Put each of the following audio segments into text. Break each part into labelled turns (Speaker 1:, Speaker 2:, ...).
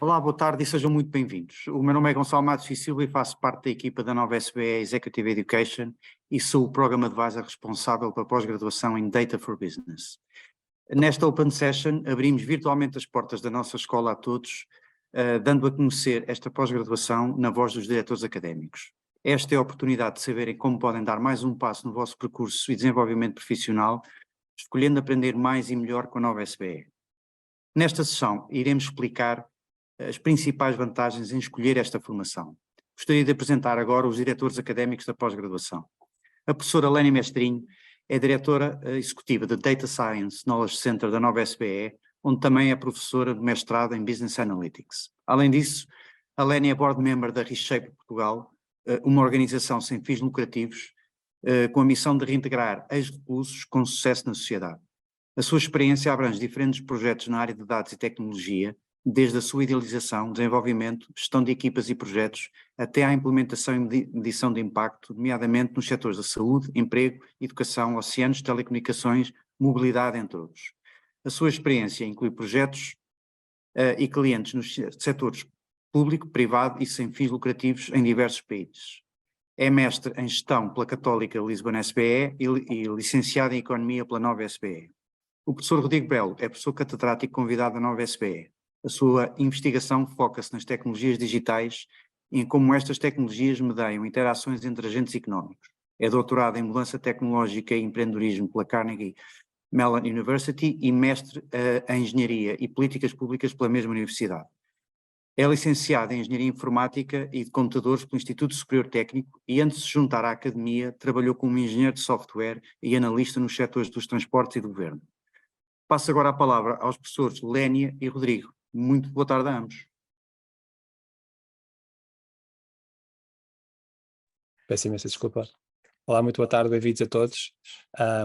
Speaker 1: Olá, boa tarde e sejam muito bem-vindos. O meu nome é Gonçalo Matos e Silva e faço parte da equipa da nova SBE Executive Education e sou o Program Advisor responsável pela pós-graduação em Data for Business. Nesta Open Session abrimos virtualmente as portas da nossa escola a todos, dando a conhecer esta pós-graduação na voz dos diretores académicos. Esta é a oportunidade de saberem como podem dar mais um passo no vosso percurso e desenvolvimento profissional, escolhendo aprender mais e melhor com a nova SBE. Nesta sessão iremos explicar as principais vantagens em escolher esta formação. Gostaria de apresentar agora os diretores académicos da pós-graduação. A professora Lénia Mestrinho é diretora executiva de Data Science Knowledge Center da nova SBE, onde também é professora de mestrado em Business Analytics. Além disso, a Lénia é board member da Reshape Portugal, uma organização sem fins lucrativos, com a missão de reintegrar ex-reclusos com sucesso na sociedade. A sua experiência abrange diferentes projetos na área de dados e tecnologia, desde a sua idealização, desenvolvimento, gestão de equipas e projetos, até à implementação e medição de impacto, nomeadamente nos setores da saúde, emprego, educação, oceanos, telecomunicações, mobilidade, entre outros. A sua experiência inclui projetos e clientes nos setores público, privado e sem fins lucrativos em diversos países. É mestre em gestão pela Católica Lisbon SBE e licenciado em Economia pela nova SBE. O professor Rodrigo Belo é professor catedrático convidado da nova SBE. A sua investigação foca-se nas tecnologias digitais e em como estas tecnologias medeiam interações entre agentes económicos. É doutorado em mudança tecnológica e empreendedorismo pela Carnegie Mellon University e mestre em engenharia e políticas públicas pela mesma universidade. É licenciado em engenharia informática e de computadores pelo Instituto Superior Técnico e antes de se juntar à academia trabalhou como engenheiro de software e analista nos setores dos transportes e do governo. Passo agora a palavra aos professores Lénia e Rodrigo. Muito boa tarde a ambos.
Speaker 2: Peço imensa desculpa. Olá, muito boa tarde, bem-vindos a todos.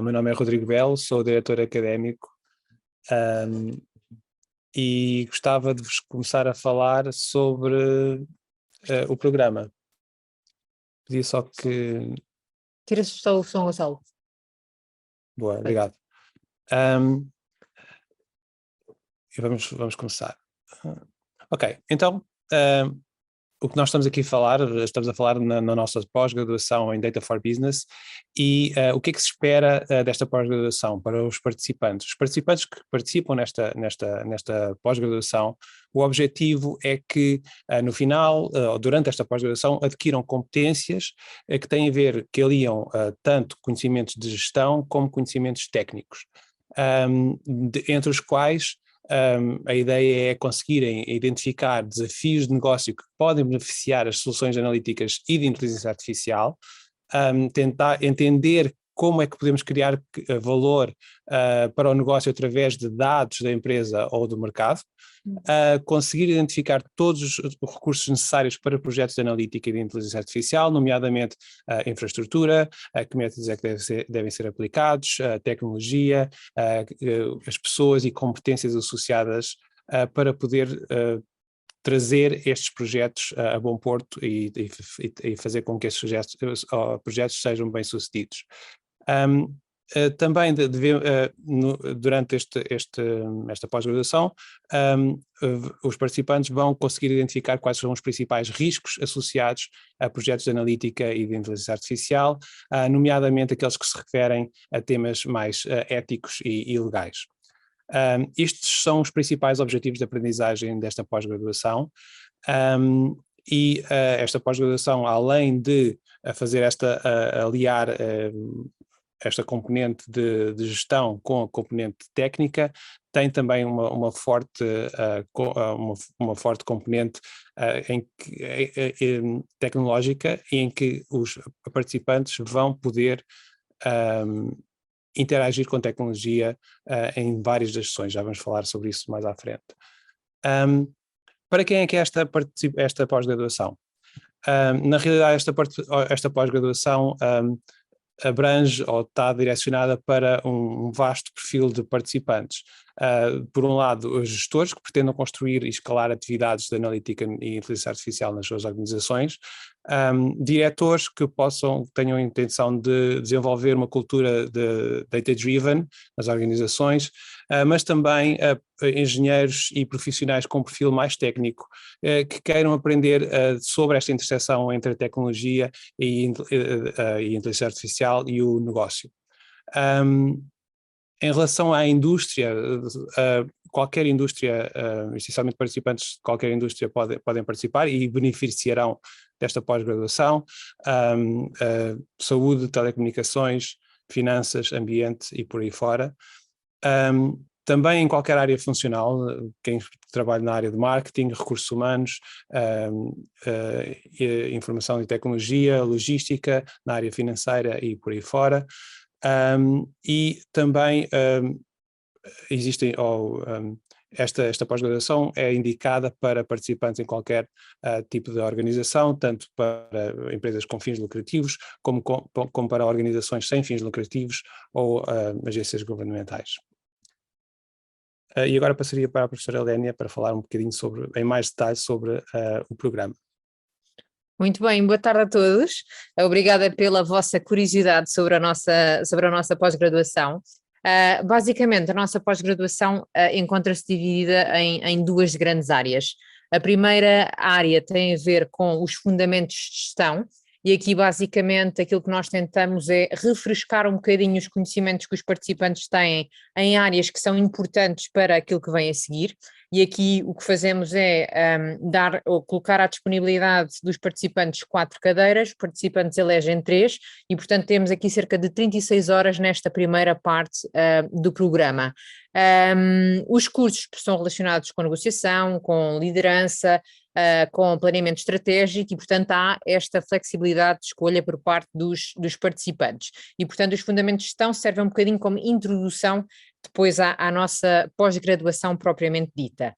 Speaker 2: Meu nome é Rodrigo Belo, sou diretor académico e gostava de vos começar a falar sobre o programa. Pedia só que...
Speaker 3: Tira só o som, Gonçalo.
Speaker 2: Boa, obrigado. E vamos começar. Ok, então... o que nós estamos aqui a falar, estamos a falar na nossa pós-graduação em Data for Business e o que é que se espera desta pós-graduação para os participantes? Os participantes que participam nesta pós-graduação, o objetivo é que no final, ou durante esta pós-graduação, adquiram competências que têm a ver, que aliam tanto conhecimentos de gestão como conhecimentos técnicos, entre os quais a ideia é conseguirem identificar desafios de negócio que podem beneficiar as soluções analíticas e de inteligência artificial, tentar entender como é que podemos criar valor para o negócio através de dados da empresa ou do mercado, conseguir identificar todos os recursos necessários para projetos de analítica e de inteligência artificial, nomeadamente infraestrutura, que métodos é que devem ser aplicados, tecnologia, as pessoas e competências associadas para poder trazer estes projetos a bom porto e fazer com que estes projetos sejam bem-sucedidos. Também durante esta pós-graduação, os participantes vão conseguir identificar quais são os principais riscos associados a projetos de analítica e de inteligência artificial, nomeadamente aqueles que se referem a temas mais éticos e legais. Estes são os principais objetivos de aprendizagem desta pós-graduação. Esta pós-graduação, além de fazer aliar esta componente de gestão com a componente técnica, tem também uma forte componente tecnológica em que os participantes vão poder interagir com tecnologia em várias das sessões. Já vamos falar sobre isso mais à frente. Para quem é que é esta pós-graduação? Na realidade, esta pós-graduação abrange ou está direcionada para um vasto perfil de participantes. Por um lado, os gestores que pretendam construir e escalar atividades de analítica e inteligência artificial nas suas organizações, diretores que tenham a intenção de desenvolver uma cultura de data-driven nas organizações, mas também engenheiros e profissionais com perfil mais técnico, que queiram aprender sobre esta interseção entre a tecnologia e a inteligência artificial e o negócio. Em relação à indústria, qualquer indústria, essencialmente participantes de qualquer indústria podem participar e beneficiarão desta pós-graduação, saúde, telecomunicações, finanças, ambiente e por aí fora. Também em qualquer área funcional, quem trabalha na área de marketing, recursos humanos, informação e tecnologia, logística, na área financeira e por aí fora. E também existem, esta pós-graduação é indicada para participantes em qualquer tipo de organização, tanto para empresas com fins lucrativos, como para organizações sem fins lucrativos ou agências governamentais. E agora passaria para a professora Lénia para falar um bocadinho em mais detalhe sobre o programa.
Speaker 3: Muito bem, boa tarde a todos. Obrigada pela vossa curiosidade sobre a nossa pós-graduação. Basicamente, a nossa pós-graduação encontra-se dividida em duas grandes áreas. A primeira área tem a ver com os fundamentos de gestão, e aqui basicamente aquilo que nós tentamos é refrescar um bocadinho os conhecimentos que os participantes têm em áreas que são importantes para aquilo que vem a seguir. E aqui o que fazemos é colocar à disponibilidade dos participantes 4 cadeiras, os participantes elegem 3 e portanto temos aqui cerca de 36 horas nesta primeira parte do programa. Os cursos são relacionados com negociação, com liderança, com planeamento estratégico e portanto há esta flexibilidade de escolha por parte dos participantes. E portanto os fundamentos de gestão servem um bocadinho como introdução depois à nossa pós-graduação propriamente dita.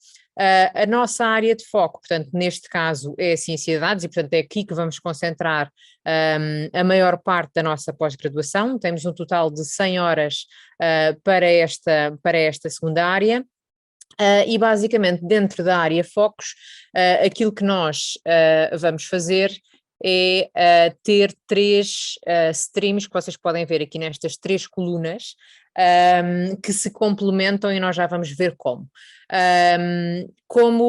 Speaker 3: A nossa área de foco, portanto, neste caso é a ciência de dados e, portanto, é aqui que vamos concentrar a maior parte da nossa pós-graduação. Temos um total de 100 horas para esta segunda área. E basicamente dentro da área focos, aquilo que nós vamos fazer é ter 3 streams que vocês podem ver aqui nestas 3 colunas, que se complementam e nós já vamos ver como. Como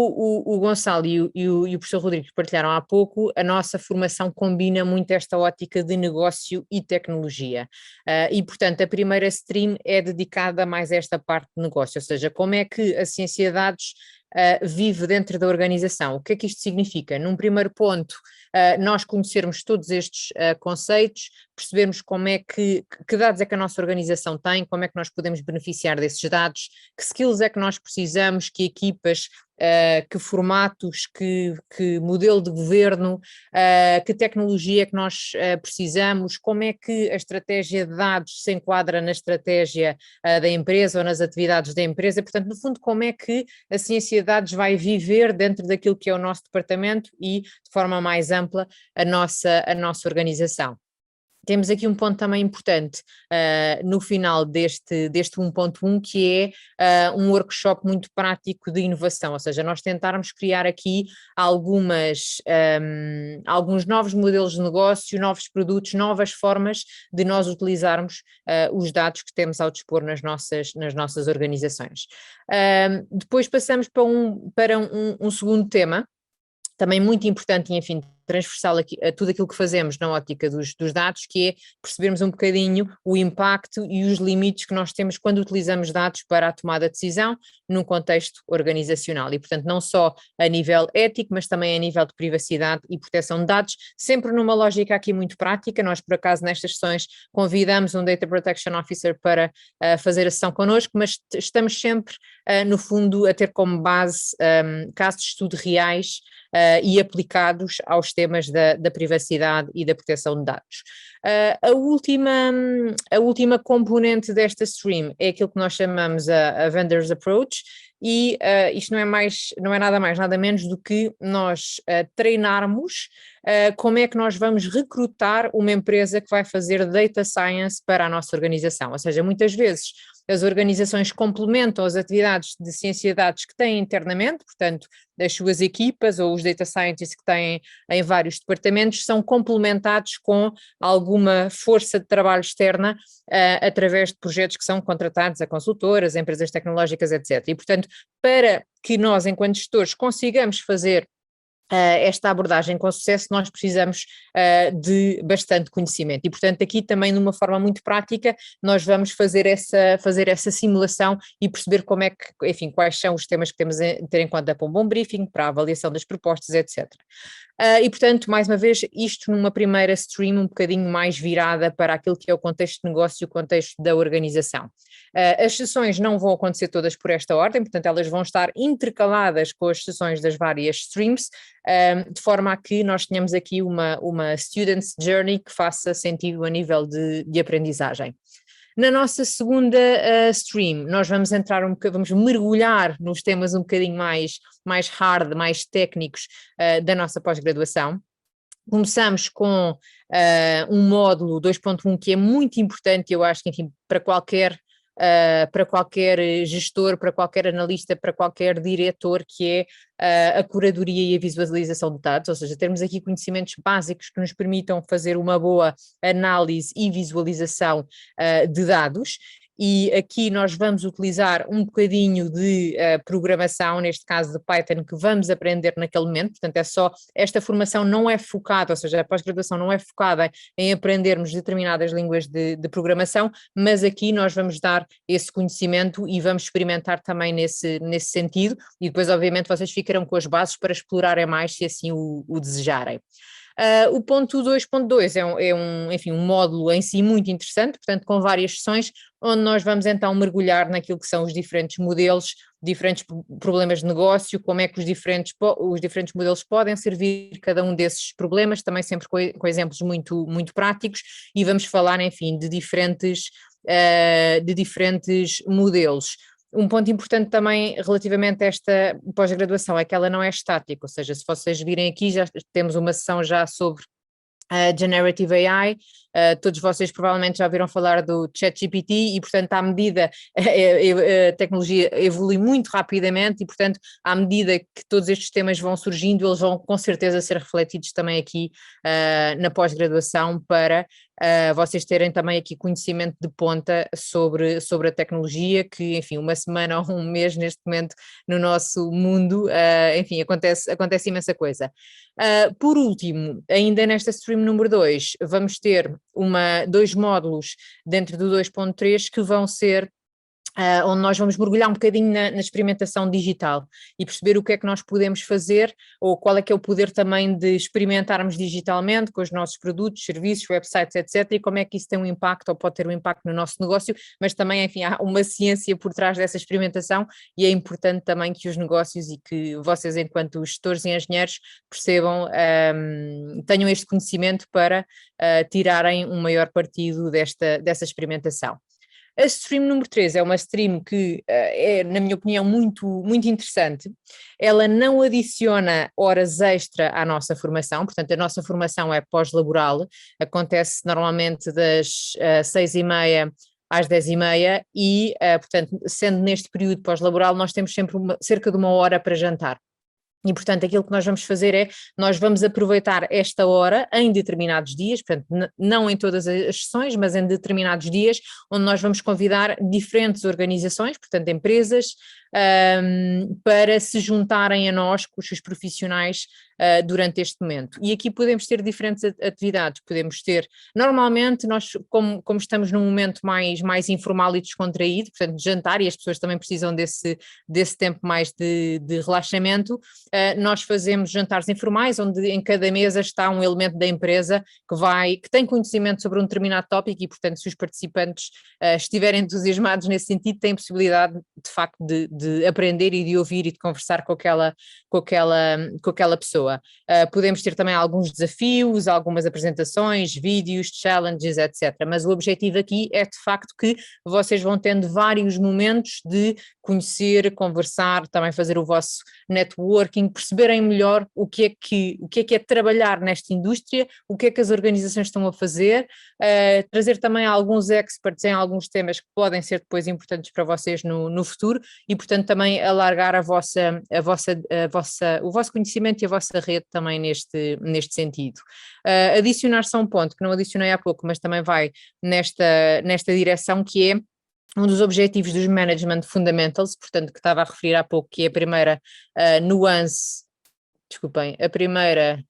Speaker 3: o Gonçalo e o professor Rodrigues partilharam há pouco, a nossa formação combina muito esta ótica de negócio e tecnologia. E, portanto, a primeira stream é dedicada mais a esta parte de negócio, ou seja, como é que a ciência de dados vive dentro da organização. O que é que isto significa? Num primeiro ponto, nós conhecermos todos estes conceitos, percebermos como é que dados é que a nossa organização tem, como é que nós podemos beneficiar desses dados, que skills é que nós precisamos, que equipas, que formatos, que modelo de governo, que tecnologia é que nós precisamos, como é que a estratégia de dados se enquadra na estratégia da empresa ou nas atividades da empresa, portanto, no fundo, como é que a ciência de dados vai viver dentro daquilo que é o nosso departamento e, de forma mais ampla, a nossa organização. Temos aqui um ponto também importante no final deste 1.1, que é um workshop muito prático de inovação, ou seja, nós tentarmos criar aqui alguns novos modelos de negócio, novos produtos, novas formas de nós utilizarmos os dados que temos ao dispor nas nossas organizações. Depois passamos para um segundo tema, também muito importante e, enfim, transversal aqui, a tudo aquilo que fazemos na ótica dos dados, que é percebermos um bocadinho o impacto e os limites que nós temos quando utilizamos dados para a tomada de decisão num contexto organizacional e, portanto, não só a nível ético, mas também a nível de privacidade e proteção de dados, sempre numa lógica aqui muito prática. Nós, por acaso, nestas sessões convidamos um Data Protection Officer para fazer a sessão connosco, mas estamos sempre, no fundo, a ter como base casos de estudo reais e aplicados aos temas da privacidade e da proteção de dados. A última componente desta stream é aquilo que nós chamamos a Vendors Approach, e isto não é nada mais, nada menos do que nós treinarmos como é que nós vamos recrutar uma empresa que vai fazer data science para a nossa organização. Ou seja, muitas vezes as organizações complementam as atividades de ciência de dados que têm internamente, portanto, das suas equipas ou os data scientists que têm em vários departamentos, são complementados com alguma força de trabalho externa através de projetos que são contratados a consultoras, a empresas tecnológicas, etc. E, portanto, para que nós, enquanto gestores, consigamos fazer esta abordagem com sucesso, nós precisamos de bastante conhecimento e, portanto, aqui também de uma forma muito prática nós vamos fazer essa simulação e perceber como é que, enfim, quais são os temas que temos a ter em conta para um bom briefing, para a avaliação das propostas, etc. E, portanto, mais uma vez, isto numa primeira stream um bocadinho mais virada para aquilo que é o contexto de negócio e o contexto da organização. As sessões não vão acontecer todas por esta ordem, portanto, elas vão estar intercaladas com as sessões das várias streams, de forma a que nós tenhamos aqui uma student's journey que faça sentido a nível de aprendizagem. Na nossa segunda stream, nós vamos vamos mergulhar nos temas um bocadinho mais hard, mais técnicos da nossa pós-graduação. Começamos com um módulo 2.1 que é muito importante, eu acho que, enfim, para qualquer gestor, para qualquer analista, para qualquer diretor, que é a curadoria e a visualização de dados, ou seja, termos aqui conhecimentos básicos que nos permitam fazer uma boa análise e visualização de dados. E aqui nós vamos utilizar um bocadinho de programação, neste caso de Python, que vamos aprender naquele momento, portanto esta formação não é focada, ou seja, a pós-graduação não é focada em aprendermos determinadas línguas de programação, mas aqui nós vamos dar esse conhecimento e vamos experimentar também nesse sentido, e depois obviamente vocês ficarão com as bases para explorarem mais se assim o desejarem. O ponto 2.2 enfim, um módulo em si muito interessante, portanto com várias sessões, onde nós vamos então mergulhar naquilo que são os diferentes modelos, diferentes problemas de negócio, como é que os diferentes modelos podem servir cada um desses problemas, também sempre com exemplos muito, muito práticos, e vamos falar, enfim, de diferentes modelos. Um ponto importante também relativamente a esta pós-graduação é que ela não é estática, ou seja, se vocês virem aqui já temos uma sessão já sobre Generative AI, todos vocês provavelmente já ouviram falar do ChatGPT e, portanto, à medida, a tecnologia evolui muito rapidamente e, portanto, à medida que todos estes temas vão surgindo, eles vão com certeza ser refletidos também aqui na pós-graduação para vocês terem também aqui conhecimento de ponta sobre a tecnologia, que, enfim, uma semana ou um mês neste momento no nosso mundo, enfim, acontece imensa coisa. Por último, ainda nesta stream número 2, vamos ter dois módulos dentro do 2.3 que vão ser onde nós vamos mergulhar um bocadinho na experimentação digital e perceber o que é que nós podemos fazer ou qual é que é o poder também de experimentarmos digitalmente com os nossos produtos, serviços, websites, etc. e como é que isso tem um impacto ou pode ter um impacto no nosso negócio, mas também, enfim, há uma ciência por trás dessa experimentação e é importante também que os negócios e que vocês, enquanto gestores e engenheiros, percebam, tenham este conhecimento para tirarem um maior partido dessa experimentação. A stream número 3 é uma stream que é, na minha opinião, muito, muito interessante. Ela não adiciona horas extra à nossa formação, portanto a nossa formação é pós-laboral, acontece normalmente das 6h30 às 10h30 e, portanto, sendo neste período pós-laboral, nós temos sempre cerca de 1 hora para jantar. E, portanto, aquilo que nós vamos fazer é, nós vamos aproveitar esta hora em determinados dias, portanto, não em todas as sessões, mas em determinados dias, onde nós vamos convidar diferentes organizações, portanto, empresas, para se juntarem a nós, com os seus profissionais, durante este momento. E aqui podemos ter diferentes atividades, podemos ter, normalmente nós, como estamos num momento mais informal e descontraído, portanto, de jantar, e as pessoas também precisam desse tempo mais de relaxamento, nós fazemos jantares informais, onde em cada mesa está um elemento da empresa que tem conhecimento sobre um determinado tópico e, portanto, se os participantes estiverem entusiasmados nesse sentido, têm possibilidade, de facto, de de aprender e de ouvir e de conversar com aquela pessoa. Podemos ter também alguns desafios, algumas apresentações, vídeos, challenges, etc. Mas o objetivo aqui é de facto que vocês vão tendo vários momentos de conhecer, conversar, também fazer o vosso networking, perceberem melhor o que é trabalhar nesta indústria, o que é que as organizações estão a fazer, trazer também alguns experts em alguns temas que podem ser depois importantes para vocês no futuro e, portanto, também alargar o vosso conhecimento e a vossa rede também neste sentido. Adicionar só um ponto que não adicionei há pouco, mas também vai nesta direção, que é um dos objetivos dos Management Fundamentals, portanto, que estava a referir há pouco, que é a primeira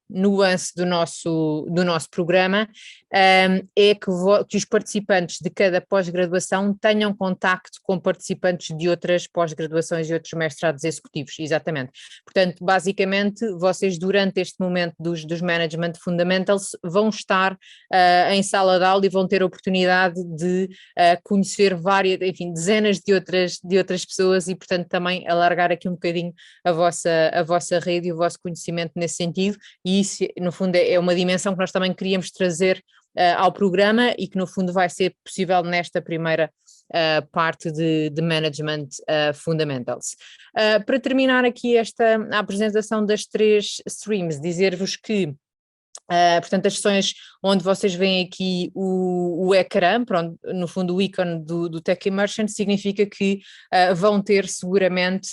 Speaker 3: nuance do nosso programa, é que os participantes de cada pós-graduação tenham contacto com participantes de outras pós-graduações e outros mestrados executivos, exatamente. Portanto, basicamente, vocês durante este momento dos Management Fundamentals vão estar em sala de aula e vão ter a oportunidade de conhecer dezenas de outras pessoas e, portanto, também alargar aqui um bocadinho a vossa rede e o vosso conhecimento nesse sentido, e isso no fundo é uma dimensão que nós também queríamos trazer ao programa e que no fundo vai ser possível nesta primeira parte de Management Fundamentals. Para terminar aqui a apresentação das 3 streams, dizer-vos que portanto, as sessões onde vocês veem aqui o ecrã, pronto, no fundo o ícone do Tech Immersion, significa que vão ter seguramente,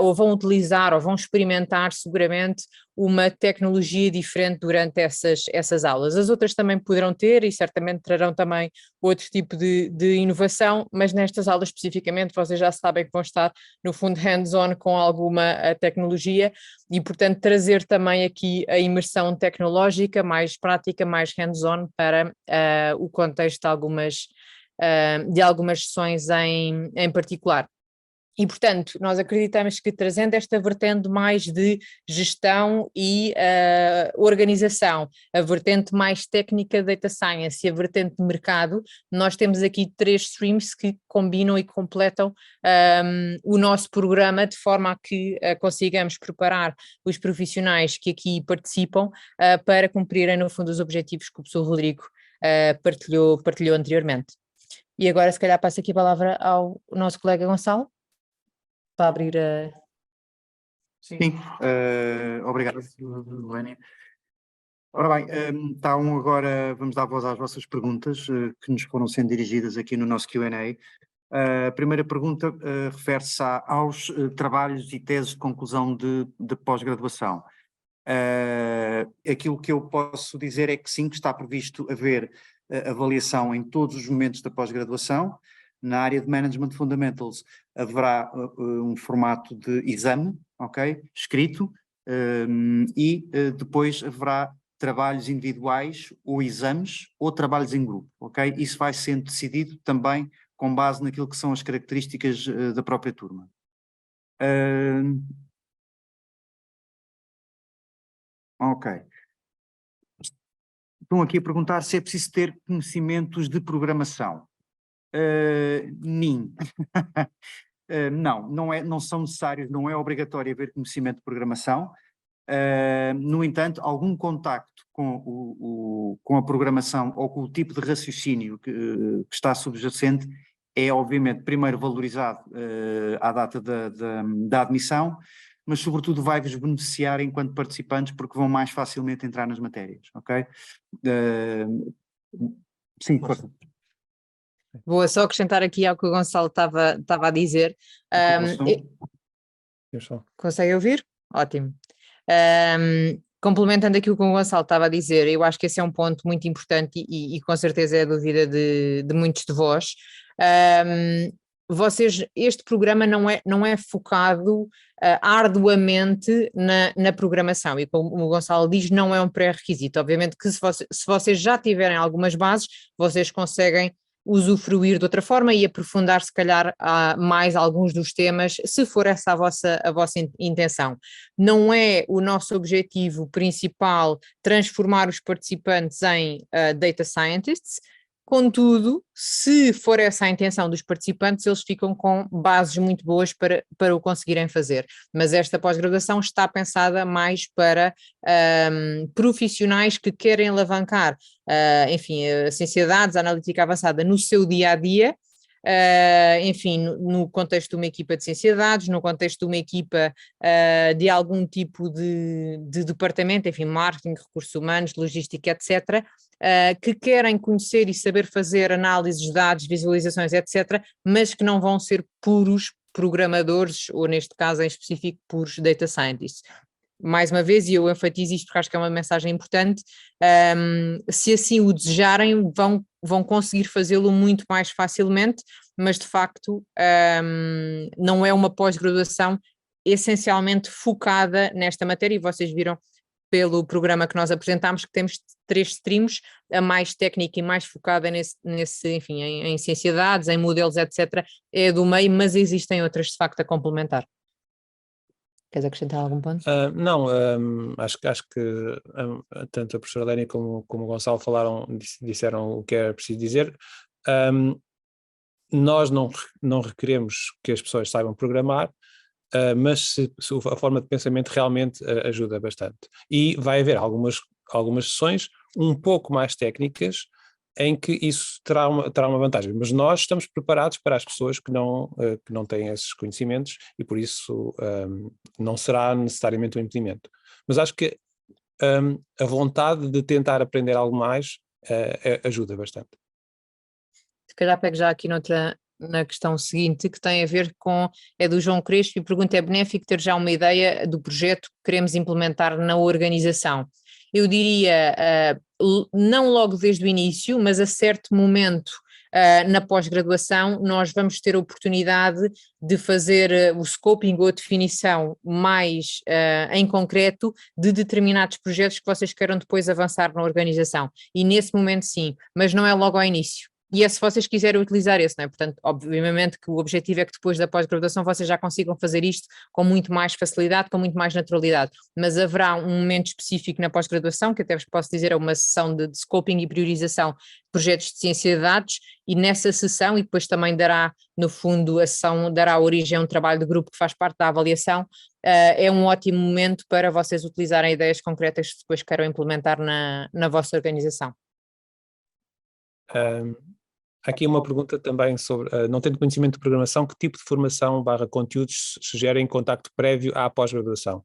Speaker 3: ou vão utilizar, ou vão experimentar seguramente uma tecnologia diferente durante essas aulas. As outras também poderão ter e certamente trarão também outro tipo de inovação, mas nestas aulas especificamente vocês já sabem que vão estar no fundo hands-on com alguma tecnologia e, portanto, trazer também aqui a imersão tecnológica mais prática, mais hands-on para o contexto de algumas sessões em particular. E, portanto, nós acreditamos que trazendo esta vertente mais de gestão e organização, a vertente mais técnica de Data Science e a vertente de mercado, nós temos aqui 3 streams que combinam e completam o nosso programa de forma a que consigamos preparar os profissionais que aqui participam para cumprirem, no fundo, os objetivos que o professor Rodrigo partilhou anteriormente. E agora, se calhar, passo aqui a palavra ao nosso colega Gonçalo, para abrir a...
Speaker 1: Sim, obrigado, Lênia. Ora bem, então agora vamos dar voz às vossas perguntas que nos foram sendo dirigidas aqui no nosso Q&A. A primeira pergunta refere-se aos trabalhos e teses de conclusão de pós-graduação. Aquilo que eu posso dizer é que sim, que está previsto haver avaliação em todos os momentos da pós-graduação. Na área de Management Fundamentals haverá um formato de exame, ok, escrito, e depois haverá trabalhos individuais ou exames ou trabalhos em grupo, ok? Isso vai sendo decidido também com base naquilo que são as características da própria turma. Ok. Estão aqui a perguntar se é preciso ter conhecimentos de programação. Não são necessários, não é obrigatório haver conhecimento de programação. No entanto, algum contacto com a programação ou com o tipo de raciocínio que está subjacente é obviamente primeiro valorizado à data da admissão, mas sobretudo vai-vos beneficiar enquanto participantes porque vão mais facilmente entrar nas matérias, ok? Sim, força.
Speaker 3: Vou só acrescentar aqui ao que o Gonçalo estava a dizer. Consegue ouvir? Ótimo. Complementando aquilo que o Gonçalo estava a dizer, eu acho que esse é um ponto muito importante e com certeza é a dúvida de muitos de vós. Este programa não é focado arduamente na programação e, como o Gonçalo diz, não é um pré-requisito. Obviamente que se vocês já tiverem algumas bases, vocês conseguem usufruir de outra forma e aprofundar se calhar mais alguns dos temas, se for essa a vossa intenção. Não é o nosso objetivo principal transformar os participantes em data scientists, Contudo, se for essa a intenção dos participantes, eles ficam com bases muito boas para o conseguirem fazer. Mas esta pós-graduação está pensada mais para profissionais que querem alavancar, enfim, a ciência de dados, a analítica avançada no seu dia-a-dia, enfim, no contexto de uma equipa de ciência de dados, no contexto de uma equipa de algum tipo de departamento, enfim, marketing, recursos humanos, logística, etc., que querem conhecer e saber fazer análises de dados, visualizações, etc., mas que não vão ser puros programadores, ou neste caso em específico, puros data scientists. Mais uma vez, e eu enfatizo isto porque acho que é uma mensagem importante, se assim o desejarem, vão conseguir fazê-lo muito mais facilmente, mas de facto não é uma pós-graduação essencialmente focada nesta matéria, e vocês viram pelo programa que nós apresentámos que temos 3 streams, a mais técnica e mais focada nesse enfim, em ciência de dados, em modelos, etc., é do meio, mas existem outras de facto a complementar. Queres acrescentar algum ponto?
Speaker 2: Não, acho que tanto a professora Lénia como o Gonçalo disseram o que era preciso dizer. Nós não requeremos que as pessoas saibam programar, mas a forma de pensamento realmente ajuda bastante. E vai haver algumas sessões um pouco mais técnicas em que isso terá uma vantagem, mas nós estamos preparados para as pessoas que não têm esses conhecimentos e por isso não será necessariamente um impedimento. Mas acho que a vontade de tentar aprender algo mais ajuda bastante.
Speaker 3: Se calhar pego já aqui na questão seguinte, que tem a ver com, é do João Crespo, e pergunta: é benéfico ter já uma ideia do projeto que queremos implementar na organização? Eu diria, não logo desde o início, mas a certo momento na pós-graduação nós vamos ter a oportunidade de fazer o scoping ou a definição mais em concreto de determinados projetos que vocês queiram depois avançar na organização. E nesse momento sim, mas não é logo ao início. E é se vocês quiserem utilizar esse, não é? Portanto, obviamente que o objetivo é que depois da pós-graduação vocês já consigam fazer isto com muito mais facilidade, com muito mais naturalidade, mas haverá um momento específico na pós-graduação, que até vos posso dizer é uma sessão de scoping e priorização de projetos de ciência de dados, e nessa sessão, e depois também dará, no fundo, a sessão dará origem a um trabalho de grupo que faz parte da avaliação, é um ótimo momento para vocês utilizarem ideias concretas que depois queiram implementar na vossa organização.
Speaker 2: Aqui uma pergunta também sobre, não tendo conhecimento de programação, que tipo de formação / conteúdos sugerem contacto prévio à pós-graduação?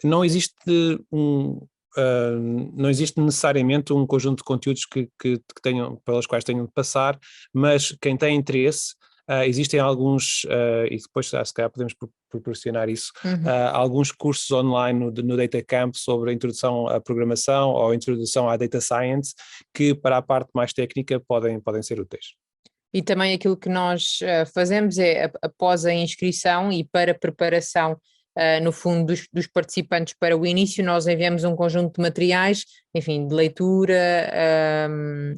Speaker 2: Não existe não existe necessariamente um conjunto de conteúdos que pelos quais tenham de passar, mas quem tem interesse, existem alguns, e depois se calhar podemos proporcionar isso, alguns cursos online no Data Camp sobre a introdução à programação ou a introdução à Data Science, que para a parte mais técnica podem ser úteis.
Speaker 3: E também aquilo que nós fazemos é, após a inscrição e para preparação, no fundo, dos participantes para o início, nós enviamos um conjunto de materiais, enfim, de leitura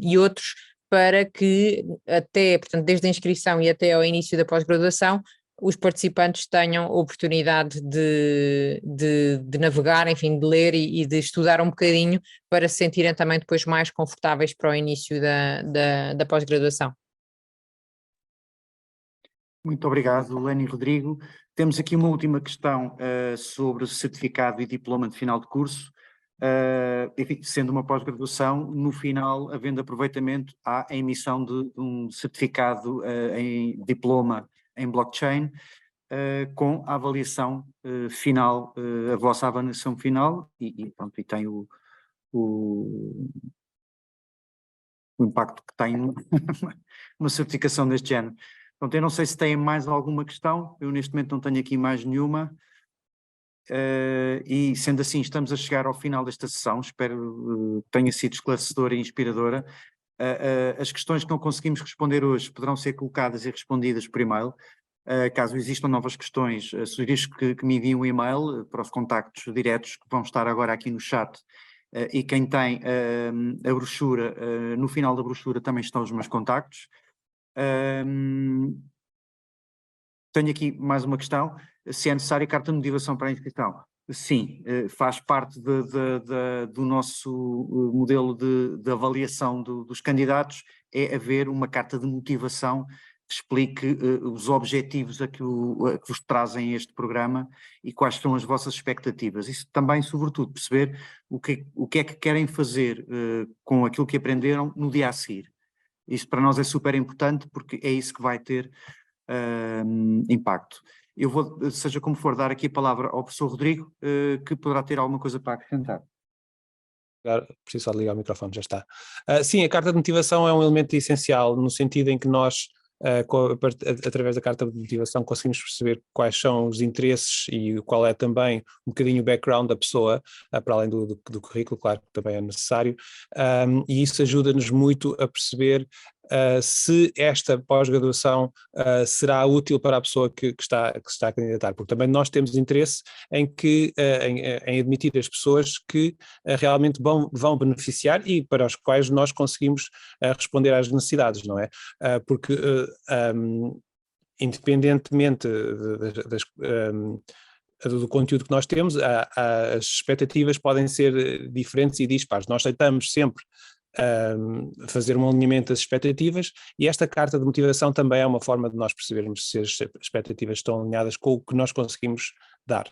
Speaker 3: e outros, para que portanto, desde a inscrição e até ao início da pós-graduação, os participantes tenham oportunidade de navegar, enfim, de ler e de estudar um bocadinho para se sentirem também depois mais confortáveis para o início da pós-graduação.
Speaker 1: Muito obrigado, Lénia e Rodrigo. Temos aqui uma última questão sobre o certificado e diploma de final de curso. Enfim, sendo uma pós-graduação, no final, havendo aproveitamento, há a emissão de um certificado em diploma em blockchain, com a avaliação final, a vossa avaliação final, e tem o impacto que tem uma certificação deste género. Portanto, eu não sei se têm mais alguma questão, eu neste momento não tenho aqui mais nenhuma, e sendo assim estamos a chegar ao final desta sessão, espero que tenha sido esclarecedora e inspiradora. As questões que não conseguimos responder hoje poderão ser colocadas e respondidas por e-mail. Caso existam novas questões, sugiro que me enviem um e-mail para os contactos diretos que vão estar agora aqui no chat, e quem tem a brochura, no final da brochura também estão os meus contactos. Tenho aqui mais uma questão: se é necessária carta de motivação para a inscrição. Sim, faz parte do nosso modelo de avaliação dos candidatos, é haver uma carta de motivação que explique os objetivos a que vos trazem este programa e quais são as vossas expectativas. Isso também, sobretudo, perceber o que é que querem fazer com aquilo que aprenderam no dia a seguir. Isso para nós é super importante porque é isso que vai ter impacto. Eu vou, seja como for, dar aqui a palavra ao professor Rodrigo, que poderá ter alguma coisa para acrescentar.
Speaker 2: Preciso só ligar o microfone, já está. Sim, a carta de motivação é um elemento essencial, no sentido em que nós, através da carta de motivação, conseguimos perceber quais são os interesses e qual é também um bocadinho o background da pessoa, para além do currículo, claro que também é necessário, e isso ajuda-nos muito a perceber se esta pós-graduação será útil para a pessoa que está a candidatar, porque também nós temos interesse em admitir as pessoas que realmente vão beneficiar e para os quais nós conseguimos responder às necessidades, não é? Porque independentemente do conteúdo que nós temos, as expectativas podem ser diferentes e dispares. Nós tentamos sempre fazer um alinhamento das expectativas e esta carta de motivação também é uma forma de nós percebermos se as expectativas estão alinhadas com o que nós conseguimos dar.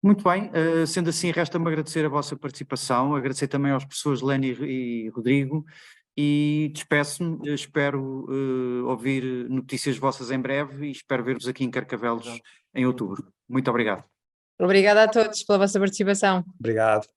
Speaker 1: Muito bem, sendo assim, resta-me agradecer a vossa participação, agradecer também aos professores Leni e Rodrigo e despeço-me, espero ouvir notícias vossas em breve e espero ver-vos aqui em Carcavelos em outubro. Muito obrigado.
Speaker 3: Obrigada a todos pela vossa participação.
Speaker 2: Obrigado.